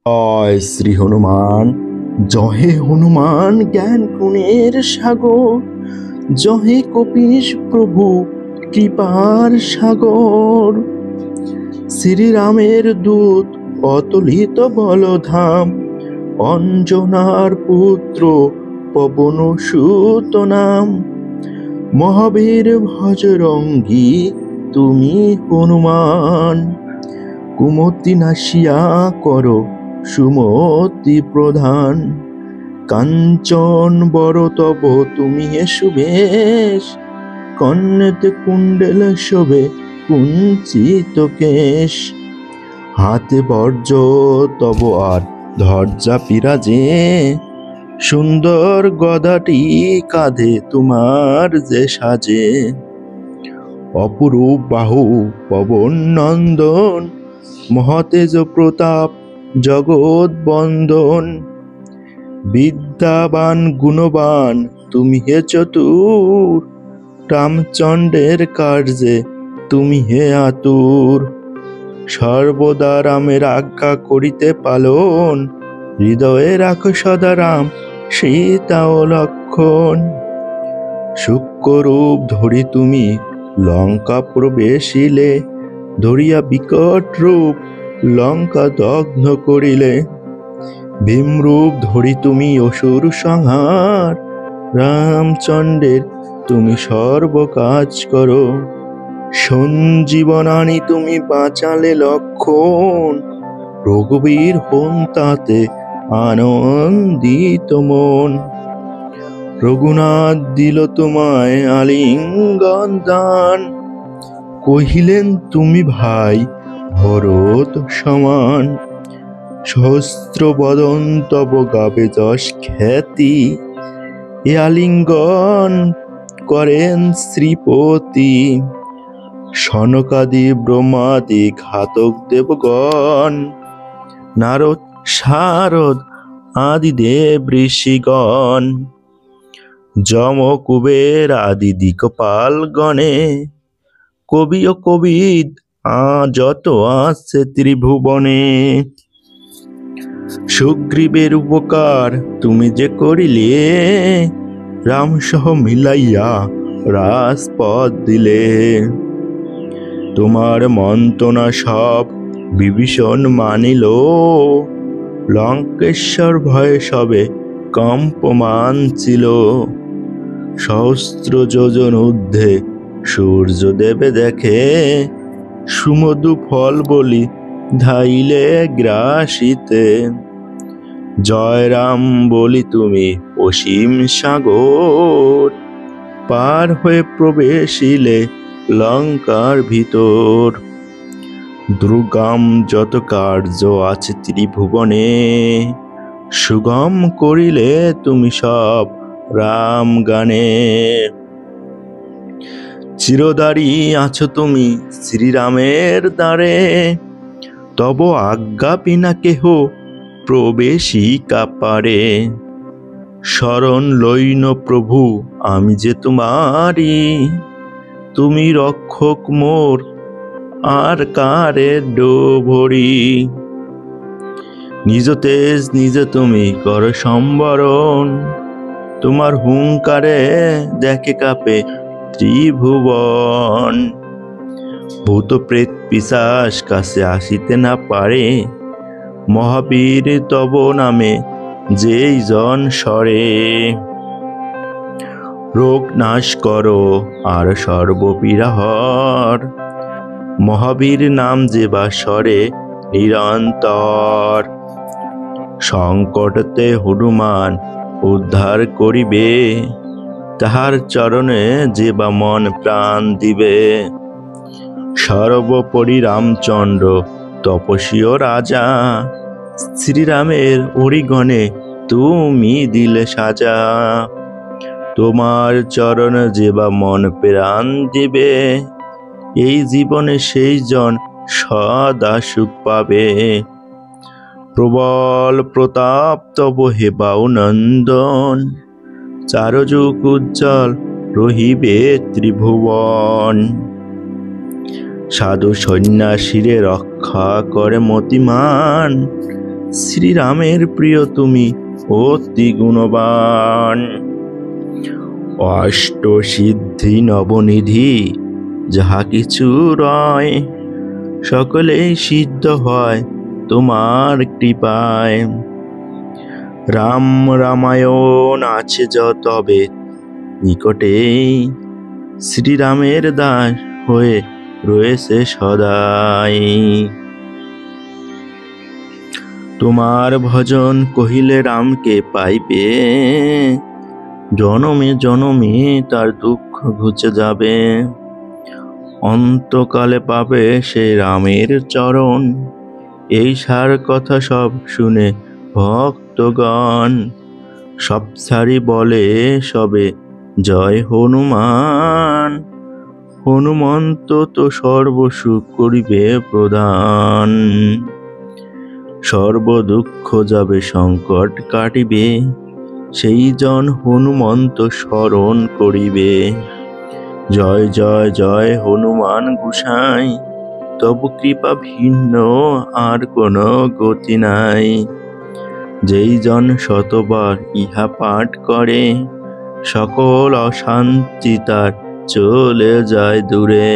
জয় শ্রী হনুমান। জহে হনুমান জ্ঞান গুণের সাগর, জহে কপীশ প্রভু কৃপার সাগর। শ্রীরামের দূত অতুলিত বলধাম, অঞ্জনার পুত্র পবন সুত নাম। মহাবীর ভজরঙ্গী তুমি হনুমান, কুমতি নাশিয়া করো সুমতি প্রধান। কাঞ্চন বড় তব তুমি হে সুবেশ, কর্ণেতে কুণ্ডল শোভে কুঞ্চিত কেশ। হাতে বর্জ তব আর ধ্বজা বিরাজে, সুন্দর গদাটি কাঁধে তোমার যে সাজে। অপরূপ বাহু পবন নন্দন, মহাতেজ প্রতাপ জগৎ বন্দন। বিদ্যাবান গুণবান তুমি হে চতুর, রামচন্দ্রের কার্যে তুমি হে আতুর। সর্বদা রামের আজ্ঞা করিতে পালন, হৃদয়ে রাখো সদা রাম সীতা ও লক্ষণ। সূক্ষ্মরূপ ধরি তুমি লঙ্কা প্রবেশিলে, ধরিয়া বিকট রূপ লঙ্কা দগ্ধ করিলে। ভীমরূপ ধরি তুমি অসুর সংহার, রামচন্দ্রের তুমি সর্ব কাজ করো। সঞ্জীবন আনি তুমি বাঁচালে লক্ষণ, রঘুবীর হন তাতে আনন্দিত মন। রঘুনাথ দিল তোমায় আলিঙ্গন দান, কহিলেন তুমি ভাই ভরত সমান। সহস্র বদন তব গাবে যশ খ্যাতি, এ আলিঙ্গন করেন শ্রীপতি। সনকাদি ব্রহ্মাদি ঘাতক দেবগণ, নারদ শারদ আদি দেব ঋষিগণ। যম কুবের আদি দিকপাল গণে, কবি ও কবিদ যত আছে ত্রিভুবনে। সুগ্রীবের উপকার তুমি যে করিলে, রাম সহ মিলাইয়া রাজপথ দিলে। তোমার মন্ত্রণা সব বিভীষণ মানিল, লঙ্কেশ্বর ভয়ে সবে কম্পমান ছিল। সহস্র যোজন ঊর্ধ্বে সূর্য দেবে দেখে, সুমধু ফল বলি ধাইলে গ্রাসিতে। জয় রাম বলি তুমি অসীম সাগর, পার হয়ে প্রবেশিলে লঙ্কার ভিতর। দুর্গম যত কার্য আছে ত্রিভুবনে, সুগম করিলে তুমি সব রাম গানে। চিরদারি আছো তুমি শ্রীরামের দ্বারে, তব আজ্ঞা বিনা কেহ প্রবেশিকা পারে। শরণ লইন প্রভু আমি যে তোমারি, তুমি রক্ষক মোর আর কারে ডোভরি। নিজ তেজ নিজে তুমি কর সম্বরণ, তোমার হুঙ্কারে দেখে কাঁপে ত্রিভুবন। ভূত প্রেত পিশাচ কাছে আসিতে না পারে, মহাবীর তব নামে যেই জন সরে। রোগ নাশ করো আর সর্বপীড়া হর, মহাবীর নাম যে বা সরে নিরন্তর। সংকটতে হনুমান উদ্ধার করিবে, তাহার চরণে যে বা মন প্রাণ দিবে। সর্বোপরি রামচন্দ্র তপস্বী ও রাজা, শ্রীরামের অরিগণে তুমি দিলে সাজা। তোমার চরণে যে বা মন প্রাণ দিবে, এই জীবনে সেই জন সদা সুখ পাবে। প্রবল প্রতাপ তব হে বাউ নন্দন, চারযুগ উজ্জ্বল রহিবে ত্রিভুবন। সাধু সন্ন্যাসীরে রক্ষা করে মতিমান, শ্রীরামের প্রিয় তুমি অতি গুণবান। অষ্টসিদ্ধি নবনিধি যাহা কিছু রয়, সকলেই সিদ্ধ হয় তোমার কৃপায়। রাম রামায়ণ আছে তবে নিকটেই, শ্রীরামের দাস হয়ে রয়েছে সদাই। তোমার ভজন কহিলে রামকে পাইবে, জনমে জনমে তার দুঃখ ঘুচে যাবে। অন্তকালে পাবে সে রামের চরণ, এই সার কথা সব শুনে ভক্তগণ। সব সারি বলে সবে জয় হনুমান, হনুমন্ত তো সর্বসুখ করিবে প্রদান। সর্ব দুঃখ যাবে সংকট কাটিবে, সেই জন হনুমন্ত স্মরণ করিবে। জয় জয় জয় হনুমান গোসাই, তবু কৃপা ভিন্ন আর কোনো গতি নাই। যেই জন শতবার ইহা পাঠ করে, সকল অশান্তি তার চলে যায় দূরে।